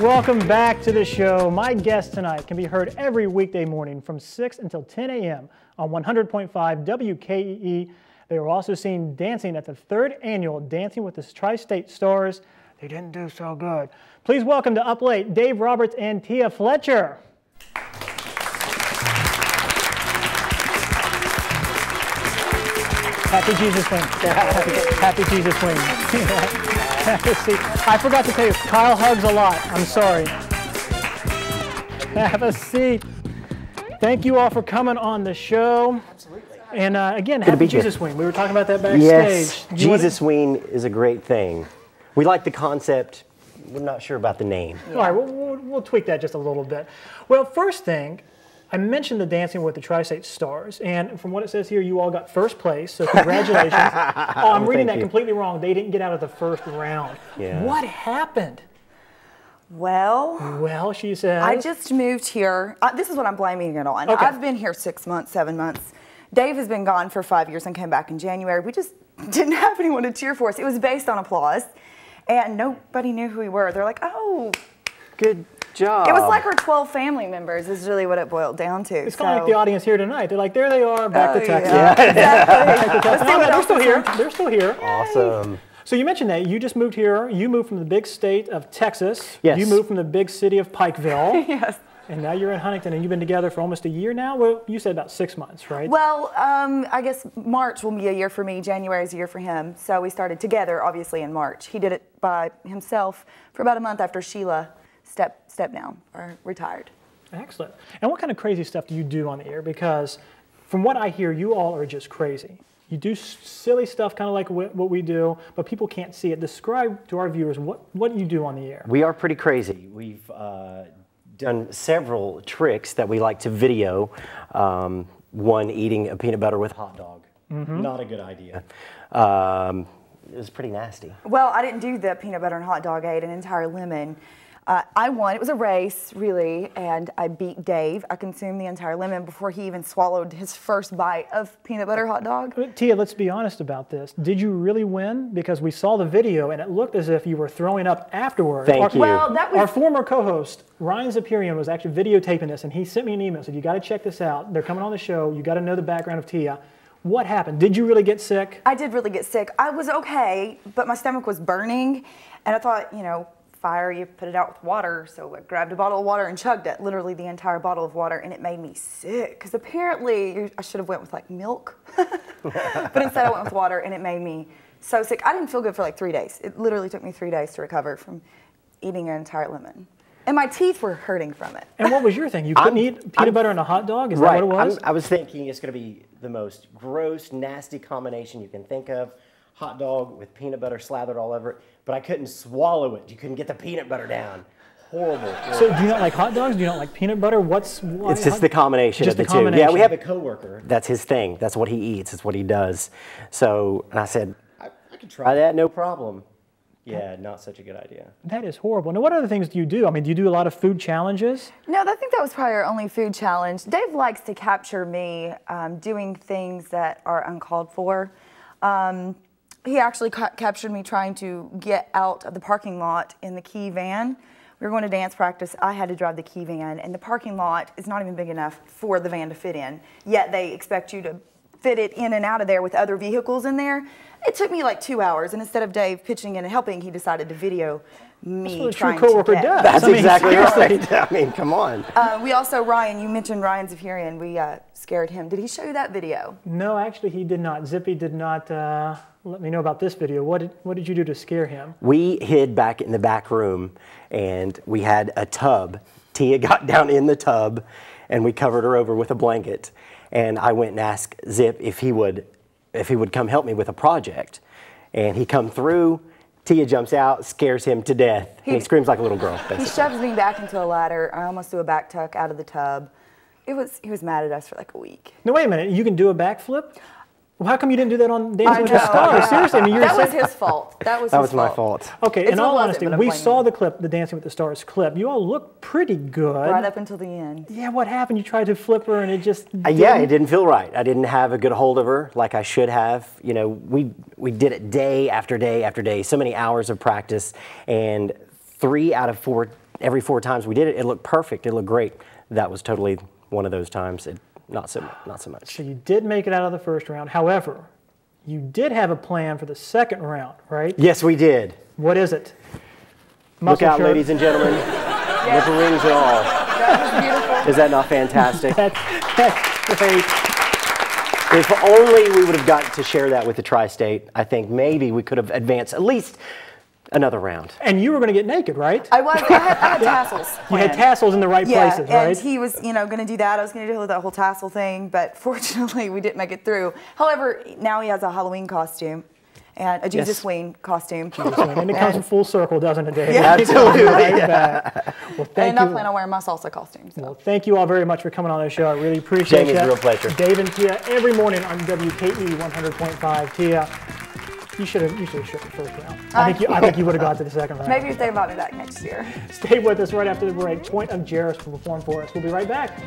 Welcome back to the show. My guest tonight can be heard every weekday morning from 6 until 10 a.m. on 100.5 WKEE. They were also seen dancing at the 3rd annual Dancing with the Tri-State Stars. They didn't do so good. Please welcome to Up Late, Dave Roberts and Tia Fletcher. Happy Jesus Wing. Happy Jesus Wing. Have a seat. I forgot to tell you, Kyle hugs a lot. I'm sorry. Have a seat. Thank you all for coming on the show. Absolutely. And again, happy Jesus Wing. We were talking about that backstage. Yes, Jesus Wing is a great thing. We like the concept. We're not sure about the name. Yeah. All right, we'll tweak that just a little bit. Well, first thing, I mentioned the Dancing with the Tri-State Stars, and from what it says here, you all got first place, so congratulations. Oh, I'm reading that completely wrong. They didn't get out of the first round. Yeah. What happened? Well, she says. I just moved here. This is what I'm blaming it on. Okay. I've been here 6 months, 7 months. Dave has been gone for 5 years and came back in January. We just didn't have anyone to cheer for us. It was based on applause, and nobody knew who we were. They're like, oh. Good job. It was like our 12 family members is really what it boiled down to. It's kind of like the audience here tonight. They're like, there they are, back to Texas. Yeah, exactly. No, they're still here. They're still here. Awesome. So you mentioned that you just moved here. You moved from the big state of Texas. Yes. You moved from the big city of Pikeville. Yes. And now you're in Huntington, and you've been together for almost a year now? Well, you said about 6 months, right? Well, I guess March will be a year for me. January is a year for him. So we started together, obviously, in March. He did it by himself for about a month after Sheila stepped down or retired. Excellent. And what kind of crazy stuff do you do on the air? Because from what I hear, you all are just crazy. You do silly stuff kind of like what we do, but people can't see it. Describe to our viewers what you do on the air. We are pretty crazy. We've done several tricks that we like to video. One, eating a peanut butter with hot dog. Mm-hmm. Not a good idea. It was pretty nasty. Well, I didn't do the peanut butter and hot dog. I ate an entire lemon. I won. It was a race, really, and I beat Dave. I consumed the entire lemon before he even swallowed his first bite of peanut butter hot dog. Tia, let's be honest about this. Did you really win? Because we saw the video, and it looked as if you were throwing up afterwards. Thank you. Well, that was... Our former co-host, Ryan Zapirian, was actually videotaping this, and he sent me an email and said, you got to check this out. They're coming on the show. You got to know the background of Tia. What happened? Did you really get sick? I did really get sick. I was okay, but my stomach was burning, and I thought, you know, fire, you put it out with water. So I grabbed a bottle of water and chugged it, literally the entire bottle of water, and it made me sick. Because apparently, I should have went with like milk, but instead I went with water, and it made me so sick. I didn't feel good for like 3 days. It literally took me 3 days to recover from eating an entire lemon. And my teeth were hurting from it. And what was your thing? You couldn't eat peanut butter and a hot dog? Is right. that what it was? I was thinking it's going to be the most gross, nasty combination you can think of. Hot dog with peanut butter slathered all over it. But I couldn't swallow it. You couldn't get the peanut butter down. Horrible. So do you not like hot dogs? Do you not like peanut butter? It's just the combination of the two. Yeah, we have a coworker. That's his thing. That's what he eats. It's what he does. So, and I said, I could try that, no problem. Yeah, not such a good idea. That is horrible. Now, what other things do you do? I mean, do you do a lot of food challenges? No, I think that was probably our only food challenge. Dave likes to capture me doing things that are uncalled for. He actually captured me trying to get out of the parking lot in the key van. We were going to dance practice. I had to drive the key van, and the parking lot is not even big enough for the van to fit in. Yet they expect you to fit it in and out of there with other vehicles in there. It took me like 2 hours, and instead of Dave pitching in and helping, he decided to video me That's trying what a true coworker to get. does. That's exactly seriously. right. I mean, come on. We also, Ryan, you mentioned Ryan Zapirian. We scared him. Did he show you that video? No, actually, he did not. Zippy did not let me know about this video. What did you do to scare him? We hid back in the back room, and we had a tub. Tia got down in the tub, and we covered her over with a blanket. And I went and asked Zip if he would come help me with a project. And he come through. Tia jumps out, scares him to death, and he screams like a little girl, basically. He shoves me back into a ladder. I almost do a back tuck out of the tub. He was mad at us for like a week. No, wait a minute. You can do a backflip? Well, how come you didn't do that on Dancing with the Stars? Seriously, I mean, that was his fault. That was my fault. Okay, in all honesty, we saw the clip, the Dancing with the Stars clip. You all looked pretty good. Right up until the end. Yeah, what happened? You tried to flip her and it just yeah, it didn't feel right. I didn't have a good hold of her like I should have. You know, we did it day after day after day, so many hours of practice, and 3 out of 4 every 4 times we did it, it looked perfect. It looked great. That was totally one of those times. Not so much. So you did make it out of the first round. However, you did have a plan for the second round, right? Yes, we did. What is it? Look out, ladies and gentlemen. With the rings and all. That was beautiful. Is that not fantastic? That's great. If only we would have gotten to share that with the Tri-State, I think maybe we could have advanced at least another round. And you were going to get naked, right? I had tassels. You had tassels in the right places, right? And he was, going to do that. I was going to do that whole tassel thing, but fortunately we didn't make it through. However, now he has a Halloween costume and a Jesus Ween costume. And it comes in full circle, doesn't it, Dave? Yeah, absolutely. Well, thank and I you. plan on wearing my salsa costume. So. Well, thank you all very much for coming on the show. I really appreciate it. Jamie's a real pleasure. Dave and Tia every morning on WKE 100.5. Tia, you should have shot the first round. I think you would have got to the second round. Maybe if they invite me back next year. Stay with us right after the break. Point of Jairus will perform for us. We'll be right back.